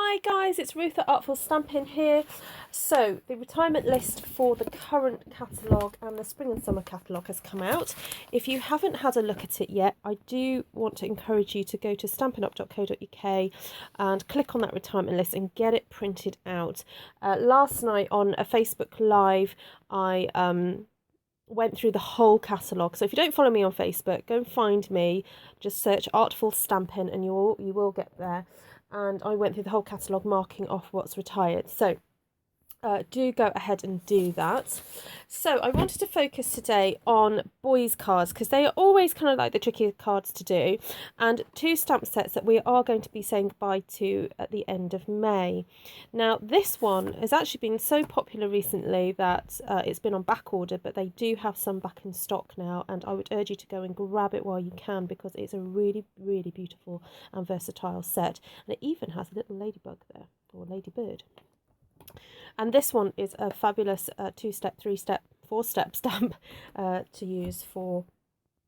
Hi guys, it's Ruth at Artful Stampin' here. So the retirement list for the current catalogue and the spring and summer catalogue has come out. If you haven't had a look at it yet, I do want to encourage you to go to stampinup.co.uk and click on that retirement list and get it printed out. Last night on a Facebook Live, I went through the whole catalogue. So if you don't follow me on Facebook, go and find me. Just search Artful Stampin' and you will get there. And I went through the whole catalogue marking off what's retired. So do go ahead and do that. So I wanted to focus today on boys cards because they are always kind of like the trickier cards to do, and two stamp sets that we are going to be saying goodbye to at the end of May. Now this one has actually been so popular recently that it's been on back order, but they do have some back in stock now, and I would urge you to go and grab it while you can because it's a really beautiful and versatile set, and it even has a little ladybug there, or ladybird. And this one is a fabulous 2-step, 3-step, 4-step stamp to use for,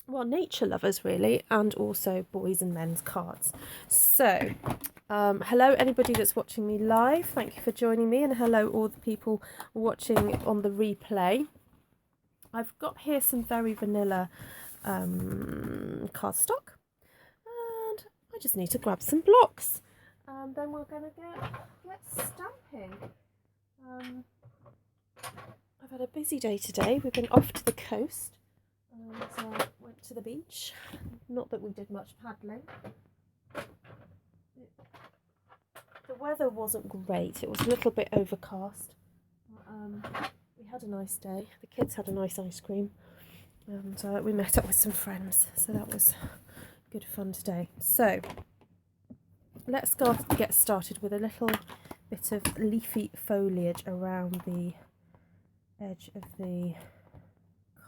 well, nature lovers really, and also boys and men's cards. So hello anybody that's watching me live, thank you for joining me, and hello all the people watching on the replay. I've got here some very vanilla cardstock, and I just need to grab some blocks, and then we're going to get stamping. I've had a busy day today. We've been off to the coast and went to the beach. Not that we did much paddling. The weather wasn't great. It was a little bit overcast. We had a nice day. The kids had a nice ice cream, and we met up with some friends. So that was good fun today. So let's get started with a little bit of leafy foliage around the edge of the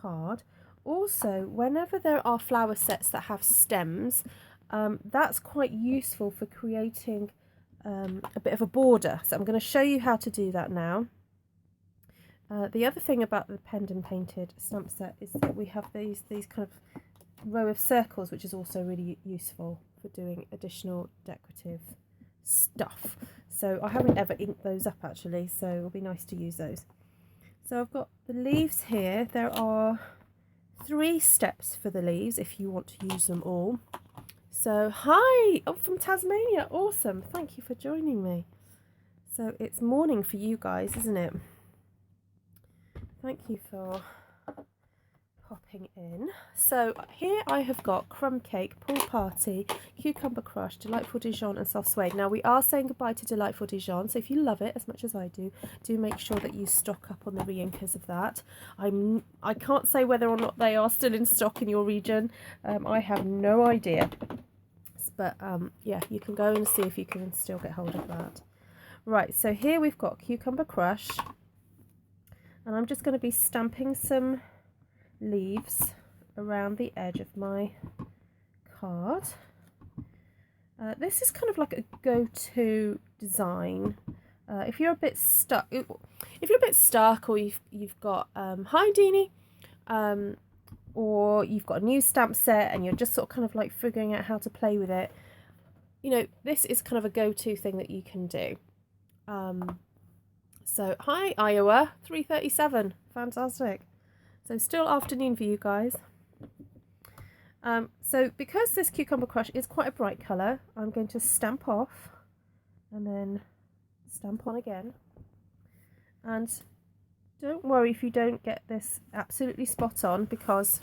card. Also, whenever there are flower sets that have stems, that's quite useful for creating a bit of a border. So I'm going to show you how to do that now. The other thing about the penned and painted stamp set is that we have these kind of row of circles, which is also really useful for doing additional decorative stuff. So I haven't ever inked those up actually, so it'll be nice to use those. So I've got the leaves here. There are 3 steps for the leaves if you want to use them all. So hi, from Tasmania, awesome, thank you for joining me. So it's morning for you guys, isn't it? Thank you for popping in. So here I have got crumb cake, pool party, cucumber crush, delightful Dijon and soft suede. Now we are saying goodbye to delightful Dijon, so if you love it as much as I do make sure that you stock up on the re-inkers of that. I can't say whether or not they are still in stock in your region. I have no idea, but yeah, you can go and see if you can still get hold of that. Right, so here we've got cucumber crush, and I'm just going to be stamping some leaves around the edge of my card. This is kind of like a go-to design if you're a bit stuck. Or you've got hi Deanie, or you've got a new stamp set and you're just sort of kind of like figuring out how to play with it. You know, this is kind of a go-to thing that you can do. So hi Iowa 337, fantastic. So still afternoon for you guys. So because this cucumber crush is quite a bright colour, I'm going to stamp off and then stamp on again. And don't worry if you don't get this absolutely spot on, because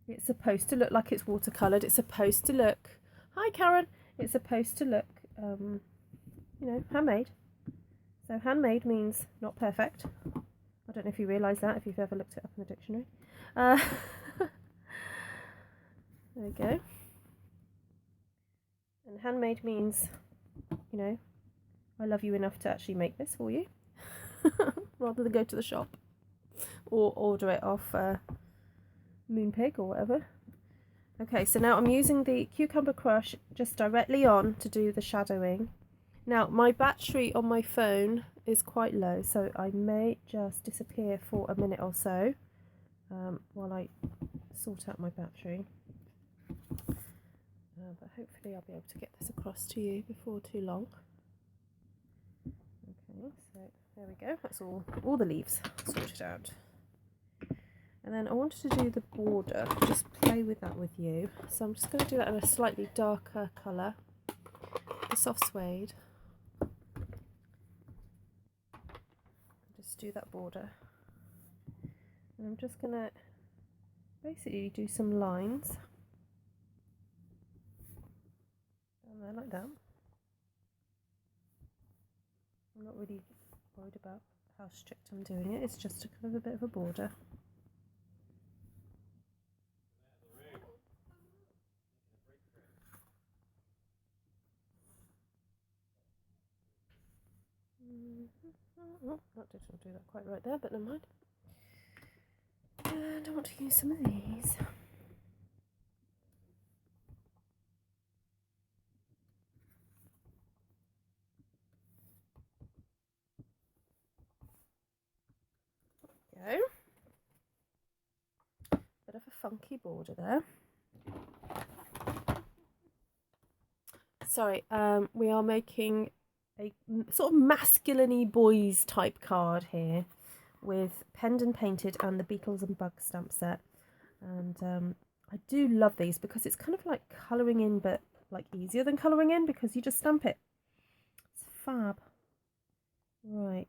it's supposed to look like it's watercoloured. It's supposed to look, hi Karen, it's supposed to look, you know, handmade. So handmade means not perfect. I don't know if you realise that, if you've ever looked it up in the dictionary. There we go. And handmade means, you know, I love you enough to actually make this for you, rather than go to the shop or order it off Moonpig or whatever. Okay, so now I'm using the cucumber crush just directly on to do the shadowing. Now my battery on my phone is quite low, so I may just disappear for a minute or so while I sort out my battery. but hopefully I'll be able to get this across to you before too long. Okay, so there we go. That's all the leaves sorted out. And then I wanted to do the border, just play with that with you. So I'm just going to do that in a slightly darker colour, the soft suede. Just do that border. And I'm just going to basically do some lines down there like that. I'm not really worried about how strict I'm doing it, it's just a kind of a bit of a border. Oh, that didn't do that quite right there, but never mind. And I want to use some of these. Go. Bit of a funky border there. Sorry, we are making a sort of masculine-y boys type card here with Penned and Painted and the Beetles and Bugs stamp set. And I do love these because it's kind of like colouring in, but like easier than colouring in because you just stamp it. It's fab. Right,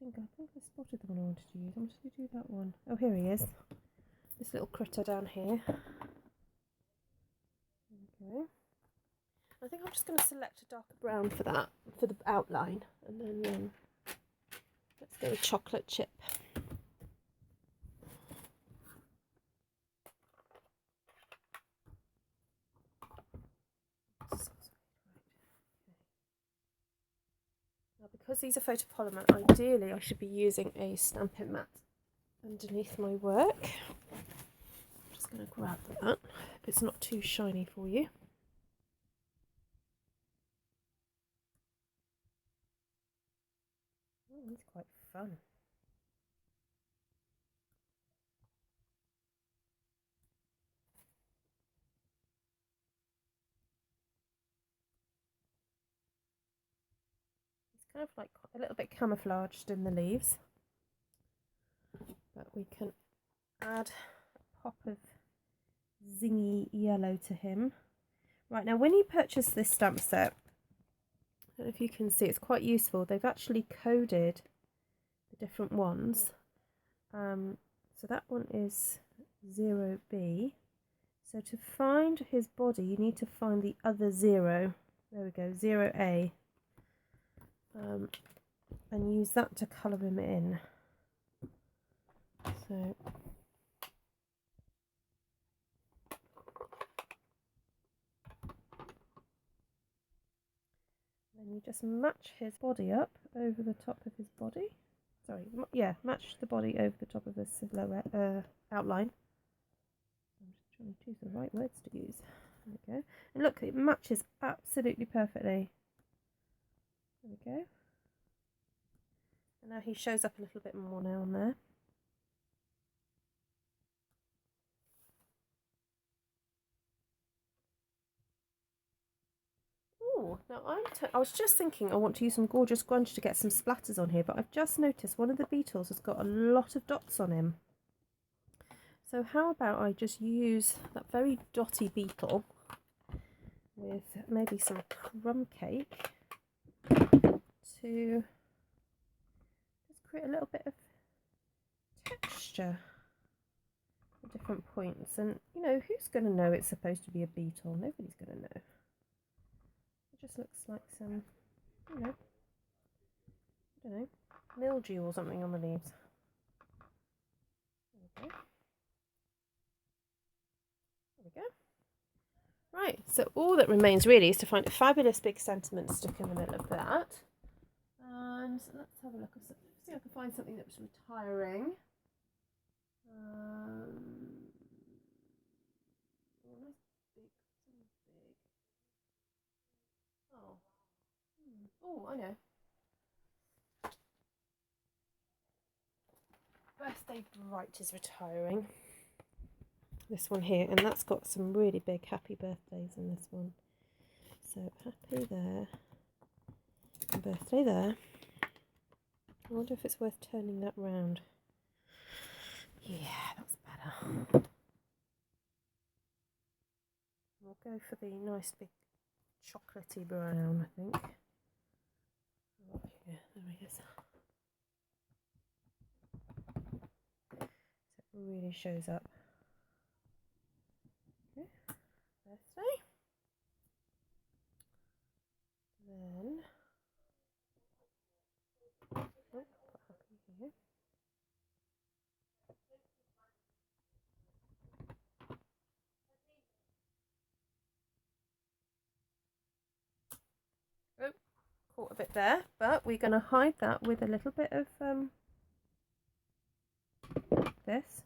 I think I spotted the one I wanted to use. I wanted to do that one. Oh, here he is. This little critter down here. Okay. I think I'm just going to select a darker brown for that, for the outline, and then let's go with chocolate chip. Now, because these are photopolymer, ideally I should be using a Stampin' mat underneath my work. I'm just going to grab that. Hope it's not too shiny for you. Oh, it's quite fun. It's kind of like a little bit camouflaged in the leaves, but we can add a pop of zingy yellow to him. Right, now when you purchase this stamp set, I don't know if you can see, it's quite useful. They've actually coded the different ones. So that one is 0B. So to find his body, you need to find the other 0. There we go, 0A. And use that to colour him in. So then you just match his body up over the top of his body. Sorry, yeah, match the body over the top of the silhouette outline. I'm just trying to choose the right words to use. There we go. And look, it matches absolutely perfectly. There we go. And now he shows up a little bit more now on there. Oh, now I was just thinking I want to use some Gorgeous Grunge to get some splatters on here, but I've just noticed one of the beetles has got a lot of dots on him. So how about I just use that very dotty beetle with maybe some crumb cake to just create a little bit of texture at different points. And you know, who's going to know it's supposed to be a beetle? Nobody's going to know. It just looks like some, you know, I don't know, mildew or something on the leaves. There we go. There we go. Right, so all that remains really is to find a fabulous big sentiment stick in the middle of that. And let's have a look, see if I can find something that was retiring. Oh, nice big, big. Oh, oh, I know. Birthday Bright is retiring. this one here, and that's got some really big happy birthdays in this one. So happy there, birthday there. I wonder if it's worth turning that round. Yeah, that's better. We'll go for the nice big chocolatey brown, I think. Oh, yeah, there he is. So it really shows up. Okay, birthday. Then, oh, put happy here. Oh, caught a bit there, but we're going to hide that with a little bit of this.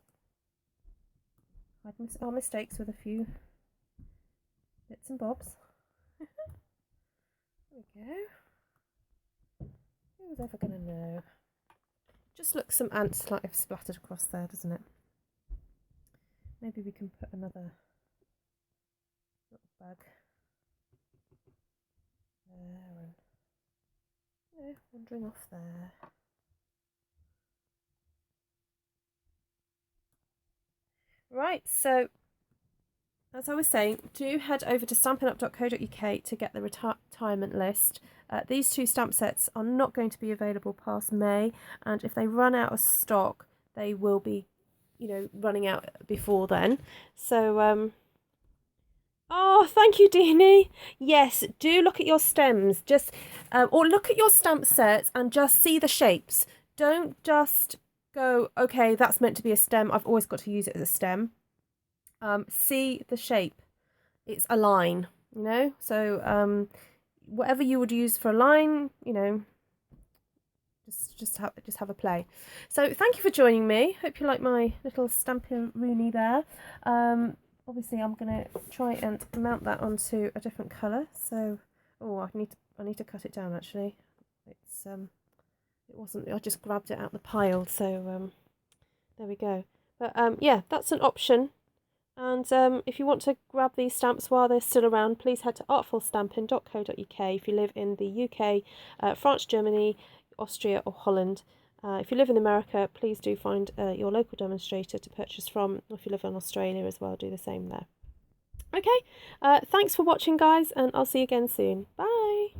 Hide our mistakes with a few bits and bobs. There we go. Who's ever going to know? Just looks some ants like have splattered across there, doesn't it? Maybe we can put another little bag there and wandering off there. Right, so as I was saying, do head over to stampinup.co.uk to get the retirement list. These two stamp sets are not going to be available past May, and if they run out of stock, they will be, running out before then. So, oh, thank you, Deanie. Yes, do look at your stems, just or look at your stamp sets and just see the shapes. Don't just go, okay, that's meant to be a stem. I've always got to use it as a stem. See the shape. It's a line, So whatever you would use for a line, just have a play. So thank you for joining me. Hope you like my little Stampin' there. Obviously I'm gonna try and mount that onto a different colour. So I need to cut it down actually. It's it wasn't, I just grabbed it out the pile, so there we go. But yeah, that's an option. And if you want to grab these stamps while they're still around, please head to artfulstampin.co.uk if you live in the UK, France, Germany, Austria or Holland. If you live in America, please do find your local demonstrator to purchase from. If you live in Australia as well, do the same there. Okay, thanks for watching guys, and I'll see you again soon. Bye!